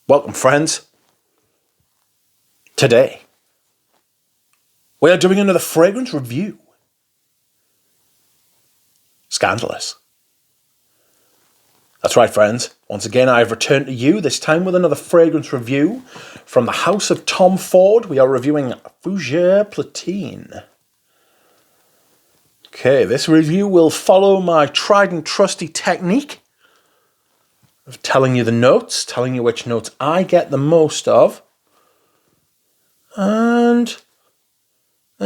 Welcome, friends. Today, we are doing another fragrance review. Scandalous. That's right, friends. Once again, I have returned to you, this time with another fragrance review from the house of Tom Ford. We are reviewing Fougere Platine. Okay, this review will follow my tried and trusty technique of telling you the notes, telling you which notes I get the most of, and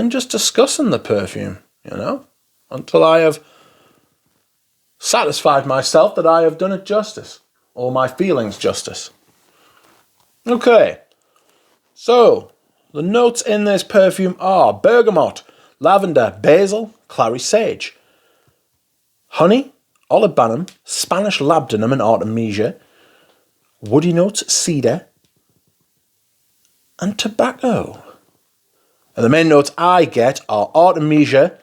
just discussing the perfume, until I have satisfied myself that I have done it justice, or my feelings justice. Okay, so the notes in this perfume are bergamot, lavender, basil, clary sage, honey, olibanum, Spanish labdanum and artemisia, woody notes, cedar, and tobacco. And the main notes I get are artemisia,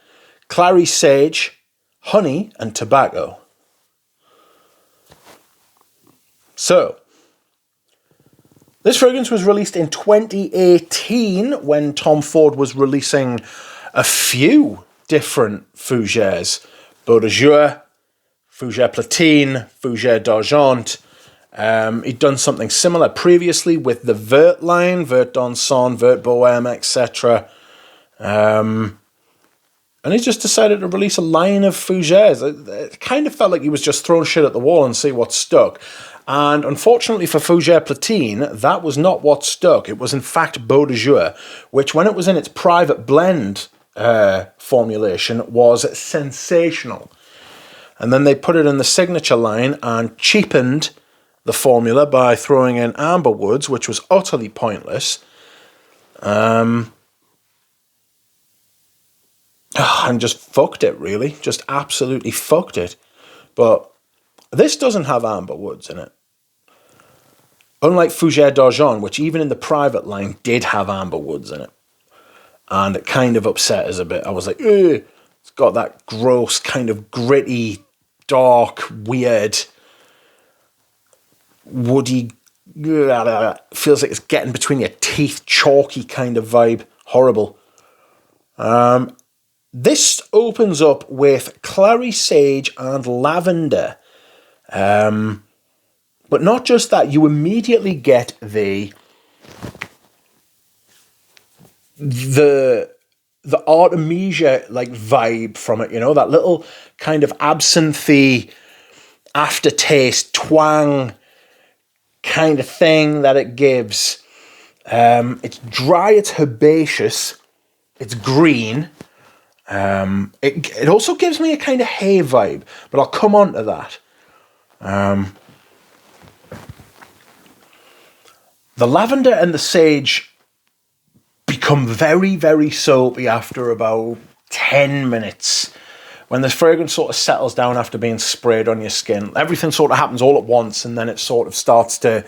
clary sage, honey, and tobacco. So, this fragrance was released in 2018 when Tom Ford was releasing a few different Fougeres. Fougere, Fougere Platine, Fougere d'Argent. He'd done something similar previously with the Vert line, Vert d'Anson, Vert Bohème, etc. And he just decided to release a line of Fougeres. It kind of felt like he was just throwing shit at the wall and see what stuck. And unfortunately for Fougere Platine, that was not what stuck. It was in fact Beau de Jour, which when it was in its private blend formulation was sensational. And then they put it in the signature line and cheapened the formula by throwing in amber woods, which was utterly pointless. And just fucked it, really. Just absolutely fucked it. But this doesn't have amber woods in it. Unlike Fougere d'Argent, which even in the private line did have amber woods in it. And it kind of upset us a bit. I was like, ugh. It's got that gross, kind of gritty, dark, weird, woody, feels like it's getting between your teeth, chalky kind of vibe. Horrible. This opens up with clary sage and lavender. But not just that, you immediately get the artemisia like vibe from it, that little kind of absinthe aftertaste, twang kind of thing that it gives. It's dry, it's herbaceous, it's green. It also gives me a kind of hay vibe, but I'll come on to that. The lavender and the sage become very, very soapy after about 10 minutes. When the fragrance sort of settles down after being sprayed on your skin, everything sort of happens all at once, and then it sort of starts to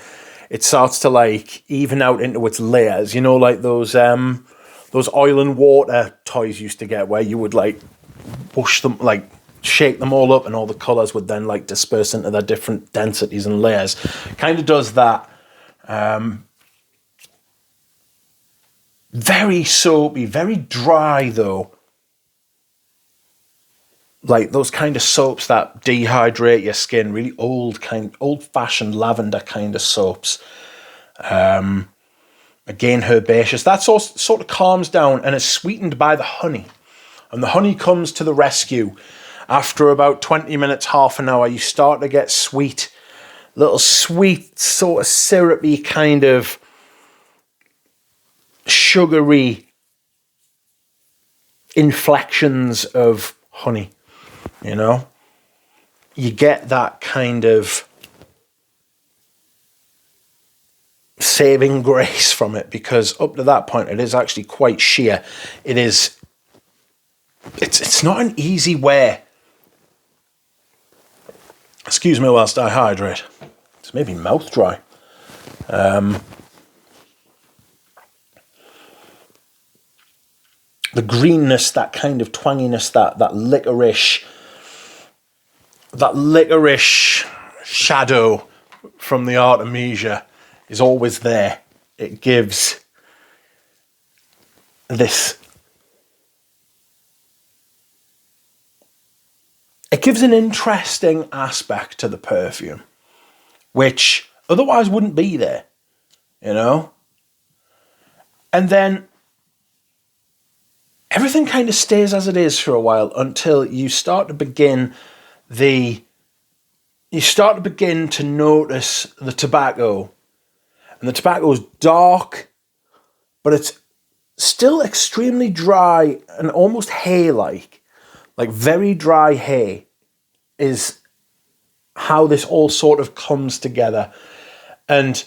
like even out into its layers. Like those oil and water toys used to get, where you would like push them, like shake them all up, and all the colours would then like disperse into their different densities and layers. Kind of does that. Very soapy, very dry though. Like those kind of soaps that dehydrate your skin, really old-fashioned lavender kind of soaps. Again, herbaceous. That sort of calms down and is sweetened by the honey. And the honey comes to the rescue. After about 20 minutes, half an hour, you start to get little sweet, sort of syrupy, kind of sugary inflections of honey. You get that kind of saving grace from it, because up to that point it is actually quite sheer. It's not an easy wear. Excuse me whilst I hydrate. It's maybe mouth dry. The greenness, that kind of twanginess, that licorice shadow from the artemisia is always there. It gives this... It gives an interesting aspect to the perfume, which otherwise wouldn't be there, you know? And then everything kind of stays as it is for a while until you start to begin to notice the tobacco. And the tobacco is dark, but it's still extremely dry and almost hay-like. Like very dry hay is how this all sort of comes together. And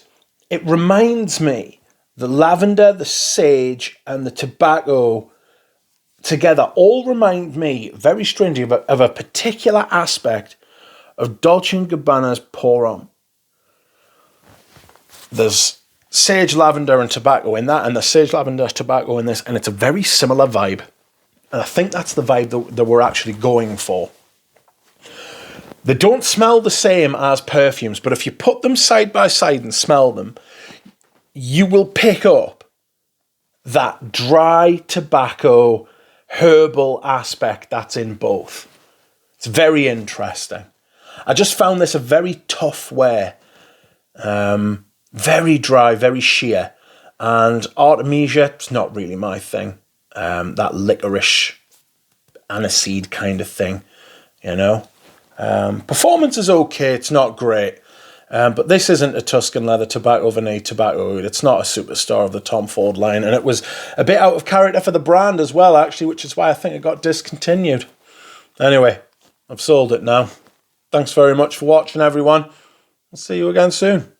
it reminds me, the lavender, the sage, and the tobacco together all remind me, very strangely, of a particular aspect of Dolce & Gabbana's Pour Homme. There's sage, lavender, and tobacco in that, and the sage, lavender, tobacco in this, and it's a very similar vibe. And I think that's the vibe that we're actually going for. They don't smell the same as perfumes, but if you put them side by side and smell them, you will pick up that dry tobacco, herbal aspect that's in both. It's very interesting. I just found this a very tough wear. Very dry, very sheer. And Artemisia, it's not really my thing. That licorice aniseed kind of thing, you know. Performance is okay, it's not great. But this isn't a Tuscan leather tobacco vanille tobacco. It's not a superstar of the Tom Ford line. And it was a bit out of character for the brand as well, actually, which is why I think it got discontinued. Anyway, I've sold it now. Thanks very much for watching, everyone. I'll see you again soon.